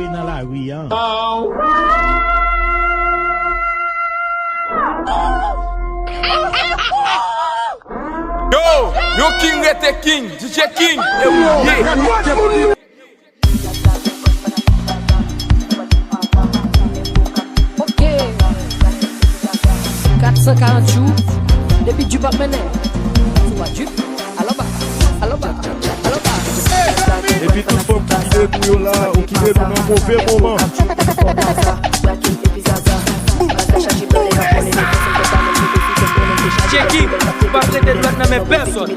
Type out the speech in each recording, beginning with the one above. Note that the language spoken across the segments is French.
jouer dans la rue. Hein. Yo King était King, DJ King, yeah. Ok, 448, depuis du bas mener. Tu vois du, allô bas. Et puis tout le monde qui est pour là, ou qui est dans un mauvais moment. DJ King, pas prêter de bloc dans mes personnes.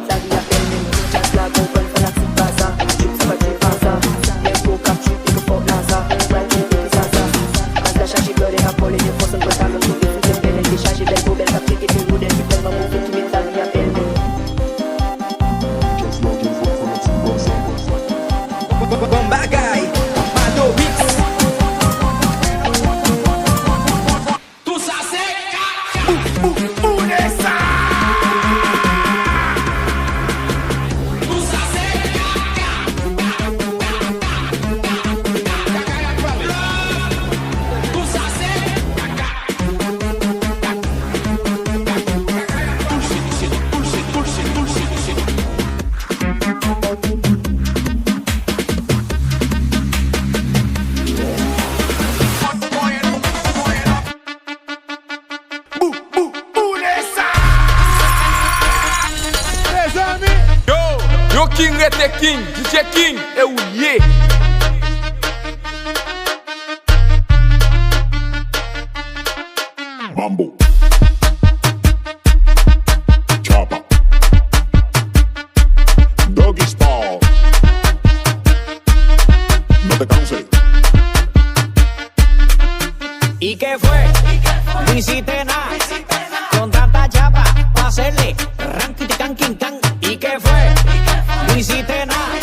Yo King était King, DJ King, et ou yeah. Mambo. Chopper. Doggy Style. No te canses. ¿Y qué fue? No hiciste nada. Con tanta chapa, pa' hacerle ranking can. ¿Y qué fue? No hiciste nada.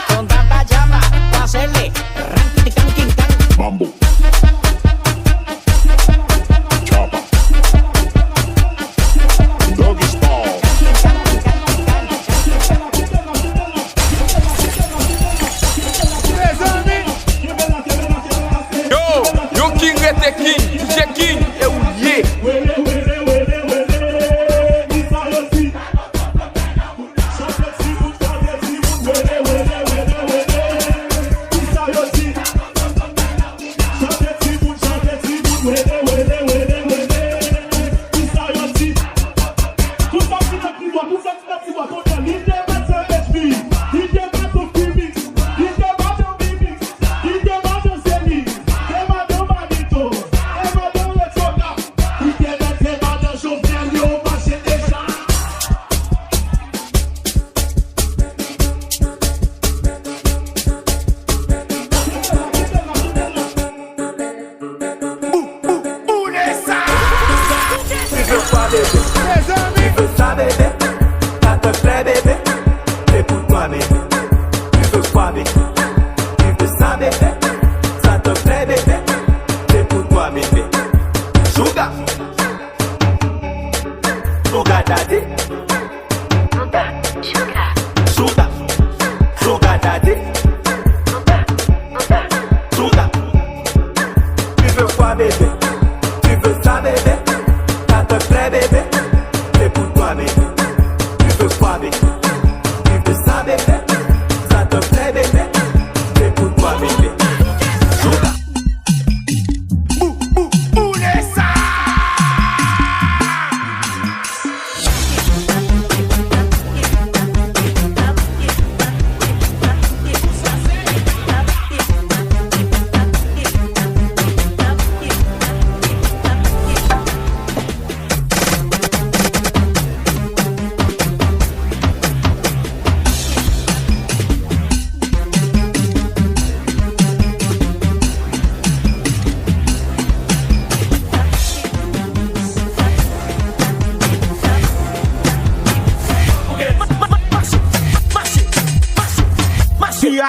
Con tanta chapa, pa' hacerle ranking can. Mambo. Chopper. Doggy Style. Yo King était King, DJ King, et ou yeah.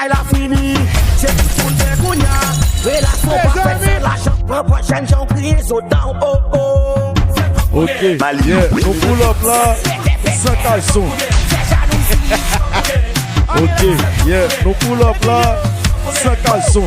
elle a fini. C'est tout le monde qui a. Relation parfaite, l'argent. La prochaine, j'en crie, autant. Oh oh. Ok, yeah, nous pull up là, sans caleçon. Ok, yeah, nous pull up là, sans caleçon.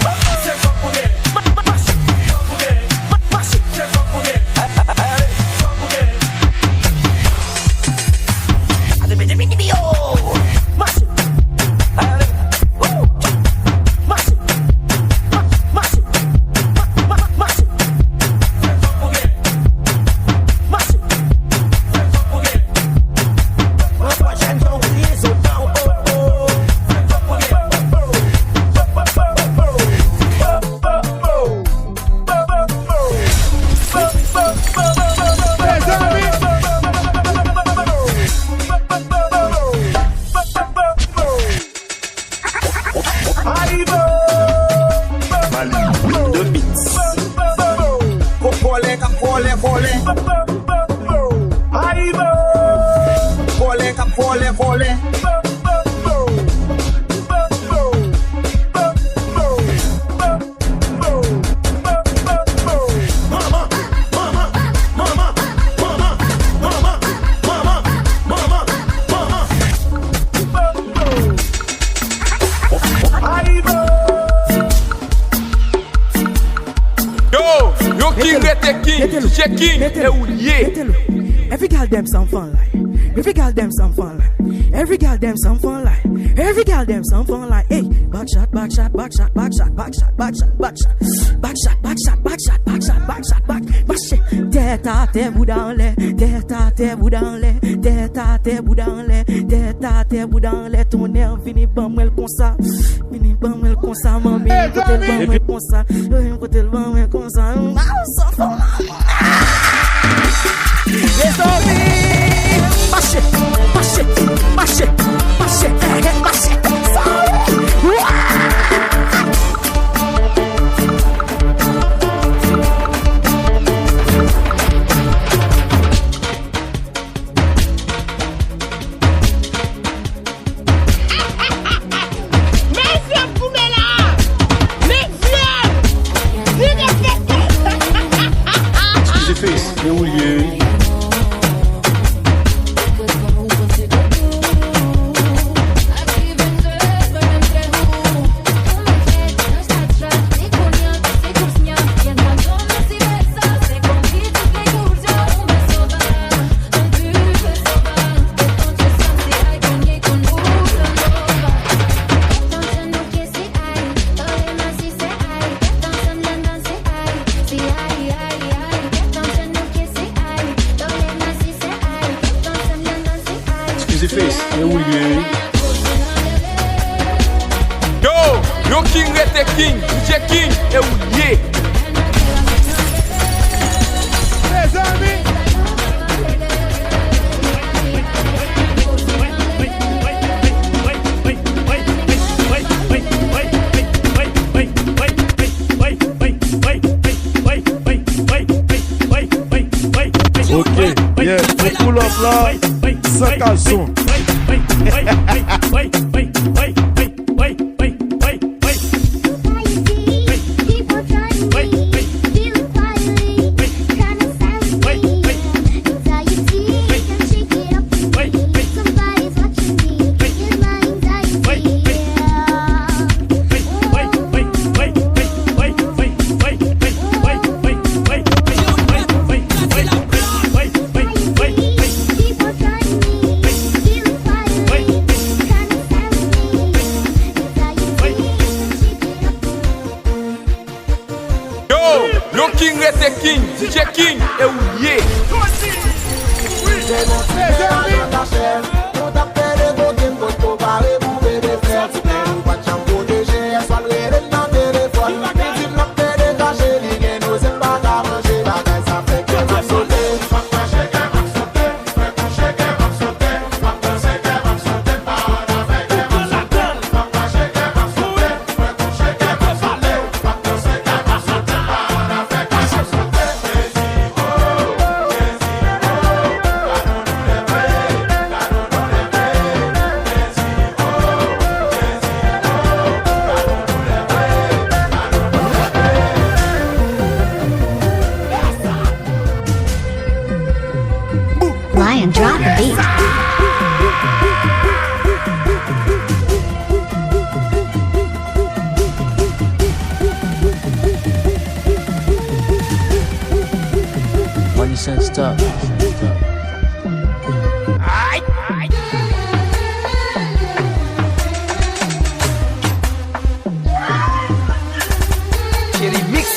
DJ King é o Ye. Every girl them some fun like. Every girl them some fun like. Every girl them some fun like. Every girl them some fun like. Hey, back shot, back shot, back shot, back shot, back shot, back shot, back shot, back shot, back shot, back shot, back shot, back shot, back shot. Tête à tête, bout dans l'air, tête à tête, bout dans l'air, tête à tête, bout dans l'air, tête à tête, bout dans l'air. Ton nerf vini ban moi comme ça, vini ban moi comme ça, maman, côté le ban moi comme ça, côté le ban moi comme ça. Les amis, marchez, marchez, marchez, marchez, marchez, Yo King rete King, DJ King é o Ye. Les amis. Ok, yeah, on pull up là, sans caleçon. Yo King rete King, DJ King é o Ye. Lion, drop the beat. Money said stop. Cherry Mix.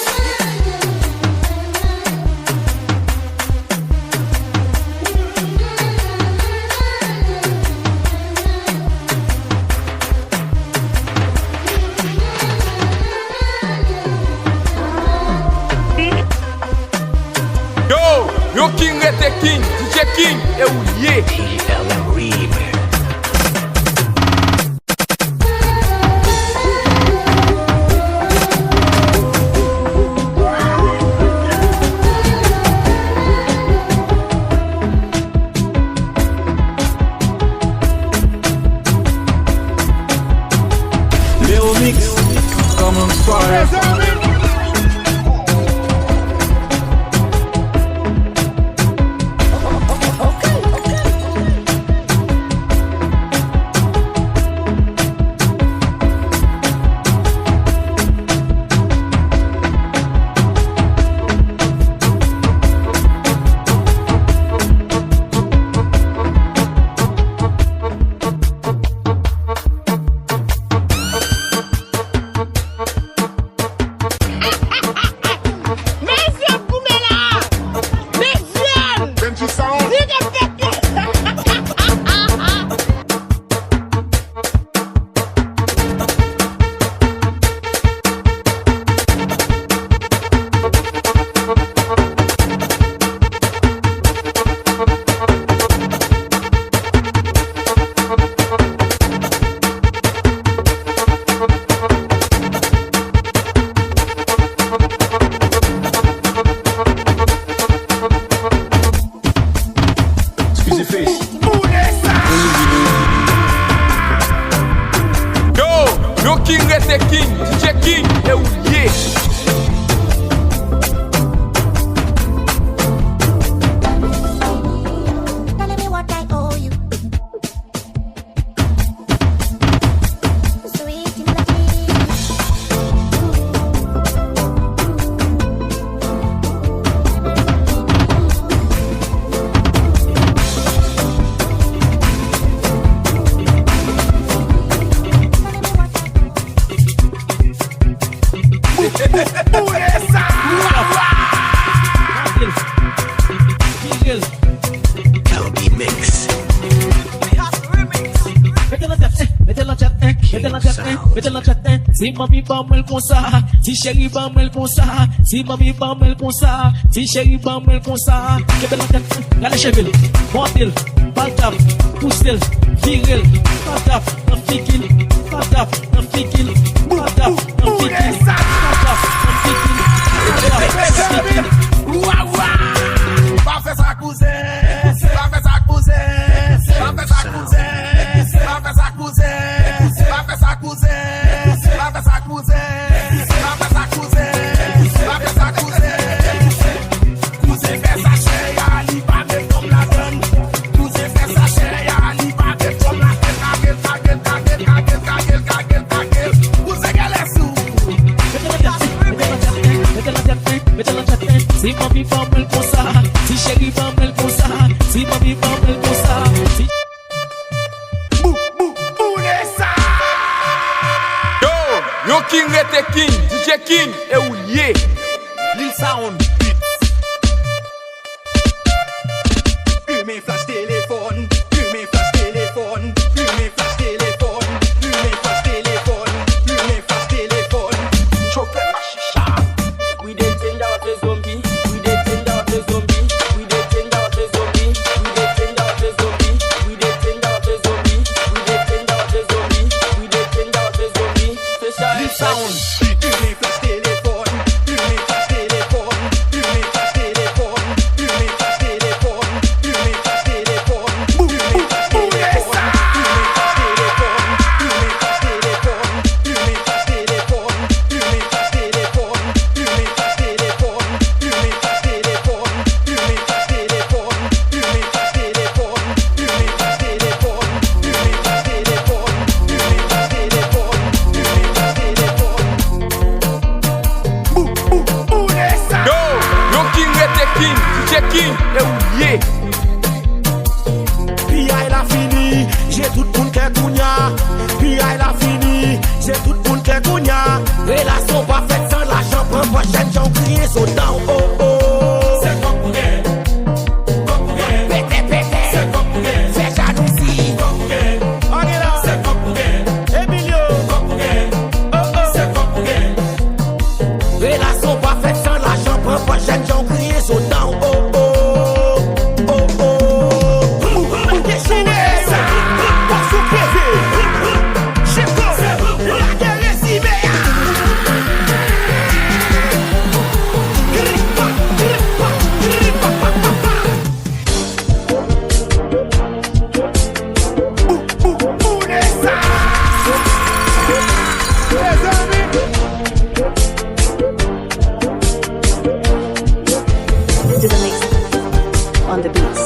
Yo King rete King, DJ King é o Ye. Lil Mix, comme un soir. Yo king rete king, DJ King, e ou ye. Telling me what I owe you. Sweet melody. Si mami ba mel kon sa, si chéri ba mel kon sa, si mami ba mel kon sa, si chéri ba mel kon sa. Kebe la tête, gale cheville, montil, baltap, poussel, viril, patap, un fikil, patap, un fikil, patap, un fikil, patap, un fikil, patap, un fikil. Ouah, pas fait ça cousin, pas fait ça cousin, pas fait ça cousin, pas fait ça cousin, pas fait ça cousin. Si mami va mel kon sa, si chéri va mel kon sa, si mami va mel kon sa, si... Yo king rete king, DJ King, e ou ye. Lil Sound Hume flash téléphone, hume flash téléphone, hume flash téléphone, hume flash téléphone, hume flash téléphone. Chope ma chicha. We dey change out the zombie, we dey change out the zombie, we dey change out the zombie, we dey change out the zombie, we dey change out the zombie, we dey change out the zombie, we dey change out the zombie. Lil Sound Hume flash téléphone, hume flash téléphone, hume flash téléphone, hume flash téléphone, hume flash téléphone, hume flash téléphone, hume flash téléphone, hume flash téléphone, hume flash téléphone, hume flash téléphone, hume flash téléphone, hume flash téléphone, hume flash téléphone, hume flash téléphone, hume flash téléphone, hume flash téléphone, hume flash téléphone, hume flash téléphone. Yo king rete king, DJ King, e ou ye. Puis elle a fini, j'ai tout le monde qui est kounya. Puis elle a fini, j'ai tout le monde qui est kounya. Relation pas faite sans l'argent, pour prochaine j'en crie son down. Oh oh, c'est comme pour elle. Pété, pété, c'est comme pour elle. Fais jalousie, comme pour elle. On est là, c'est comme pour elle. Emilio, comme pour elle. Oh oh, c'est comme pour elle. Relation pas faite sans l'argent, pour prochaine j'en crie son down. Oh oh, oh oh. To the mix on the beats.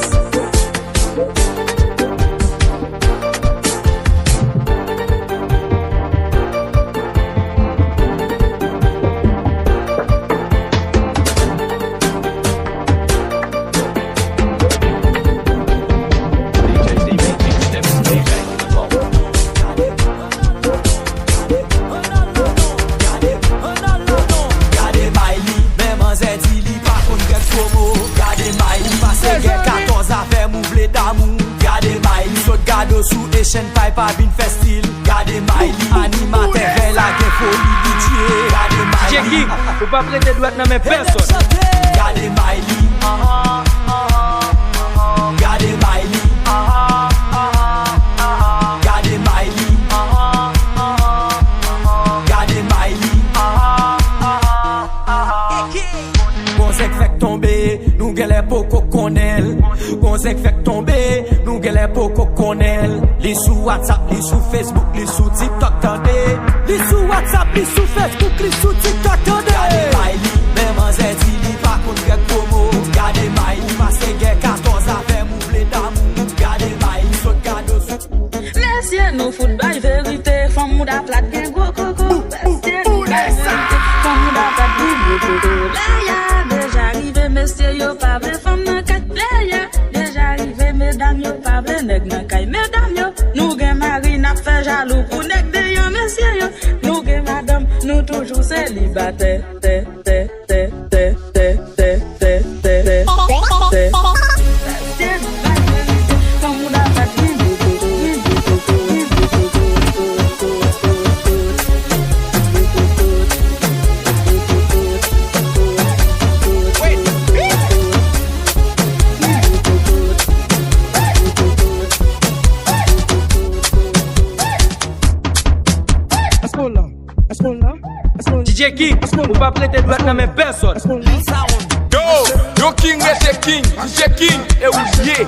Sous pipe a bin festil. Gade Miley, animateur ven la gen foli di tue. Gade Miley, DJ King, ou pa prete dwat nan men person. Gade Miley, Gade Miley, Gade Miley, Gade Miley. Gonzek fek tombe, nou gen le poko konel. Gonzek fek tombe, nou gen le poko konel. Li sou WhatsApp, li sou Facebook, li sou TikTok tande. Li WhatsApp, li sou Facebook, li sou TikTok, tande. Gade Miley, même en zeti li pa kon grek promo. Gade Miley, maske gen 14 avè mou ble d'amour. Gade Miley, sot gado sou. Messieurs, nous fout bail vérité. Femme ou da plate gen gros coco. Messieurs, nous bail vérité. Femme ou da plate gen gros coco. Playa, déjà arrivé, messieurs, yo pa vle femme nan kay. Playa, déjà arrivé, mesdames, yo pa vle nèg nan kay. Mesdames, yo, nous gen mari n'a fait jaloux pour nèg de yon, messieurs, yo. Nous gen madame, nous toujours célibataire. DJ King, ou pas prêter droite dans mes personnes. Yo King rete King, DJ King e ou lié.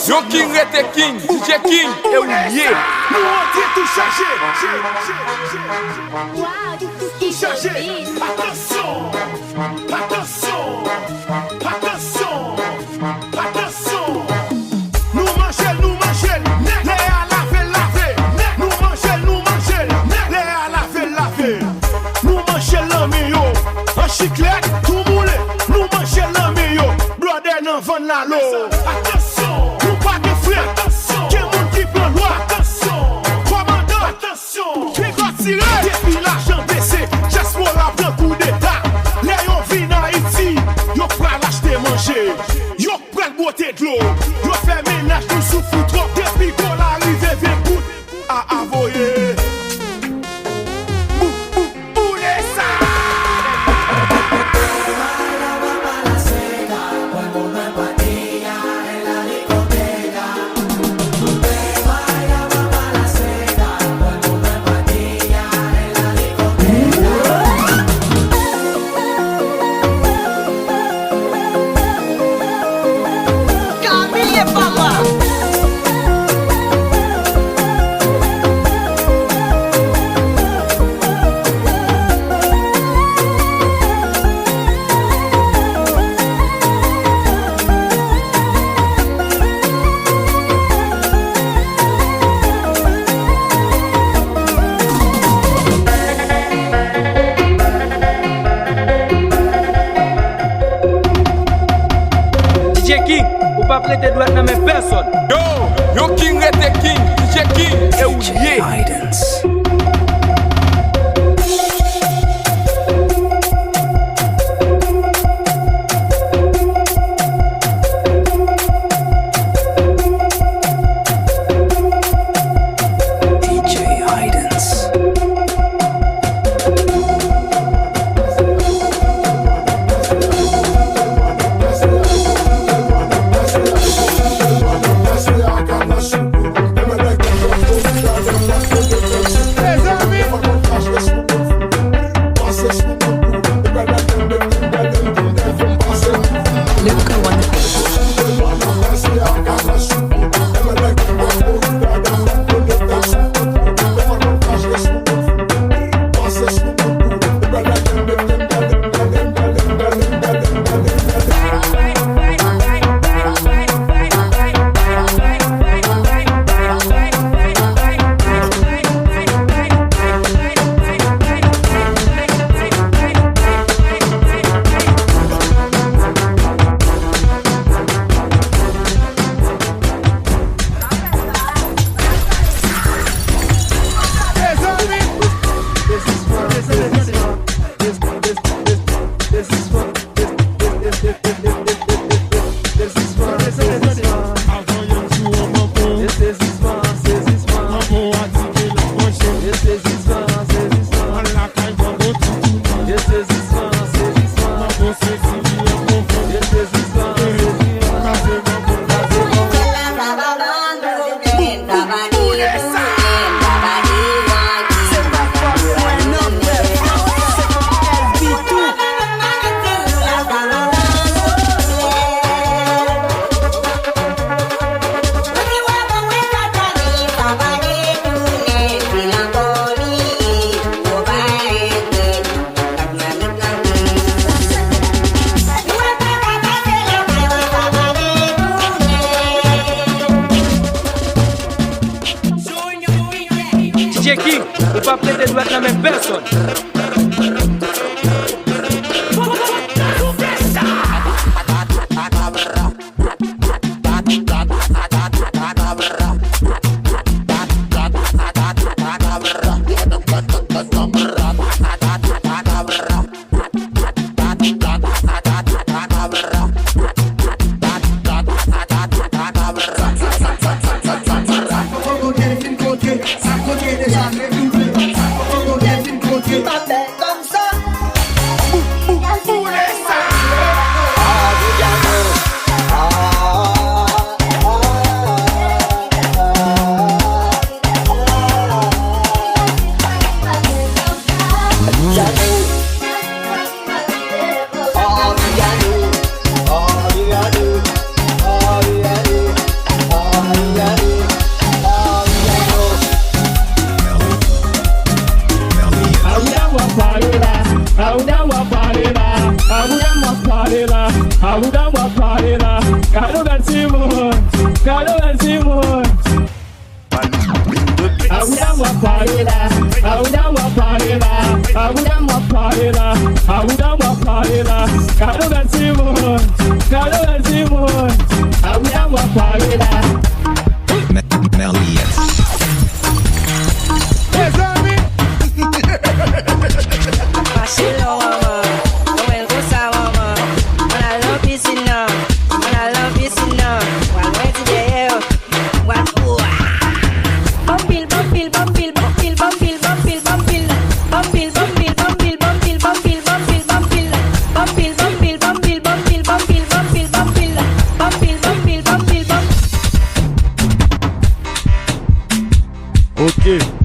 Yo King rete King, DJ King e ou lié. Nou ante tout chaje. Tout chaje. Attention. Nou manjel. Le a lave. Nou manjel. Le a lave. Nou manjel l'ami yo. An chiclet, tout moule. Nou manjel l'ami yo. Brother nan van la lo. Attention. Nou pa de frère. Attention. Quel monde qui prend loi. Attention. Commandant. Attention. Qui va tirer. Depuis l'argent baissé. J'espère la prend coup d'état. Les yon vin en Haïti. Yo pral acheter manger. Yo pral botter de l'eau. Yo fait ménage nous souffre trop. Depuis qu'on arrive 20 gouttes à avoyer.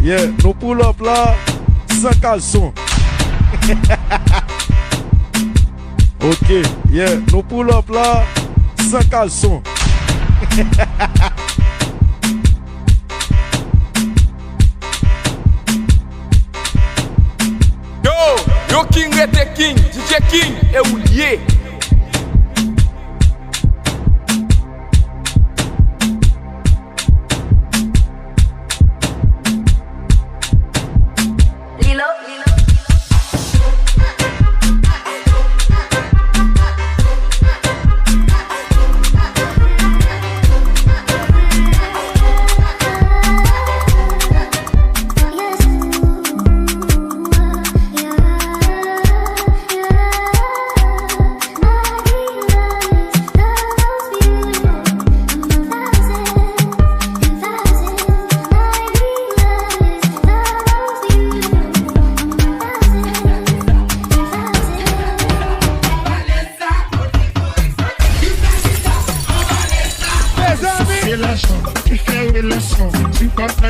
Yeah, nous pull up là, sans caleçon. Ok, yeah, nous pull up là, sans caleçon. Yo King rete King, DJ King é o lié.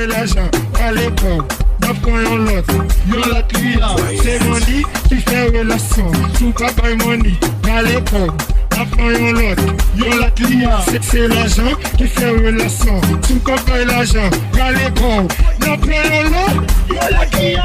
bail l'argent, à l'école. D'après yon l'autre, yon la client. C'est Money qui fait relation. Sous papa et Money, à l'école. D'après yon l'autre, yon la client. C'est l'argent qui fait relation. Sous papa et l'argent, à l'école. D'après yon l'autre, yon la client.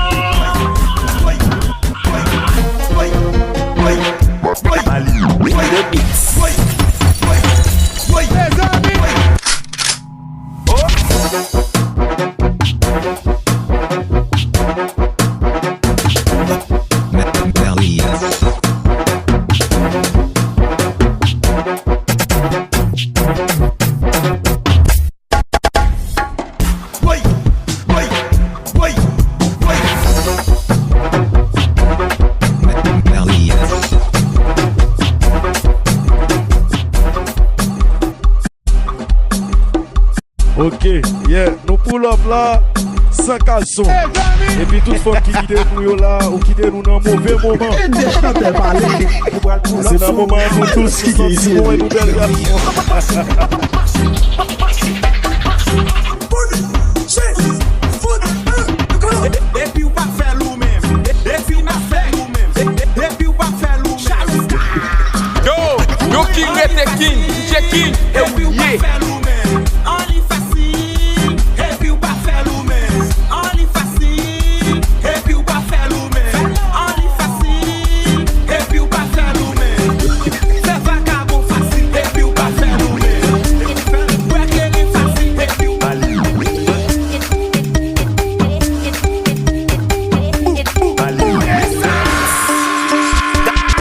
Ok, yeah, nous pull up là, sans caleçon. Et puis toute fois qui quitte nous là, ou quitte nous dans un mauvais moment. C'est un moment où nous tous qui sont ici. Nous belle garçon. Et puis ou pas faire nous-mêmes. Et puis n'a fait nous-mêmes. Et puis ou pas faire nous-mêmes. Yo King était King, DJ King, et oui, yeah.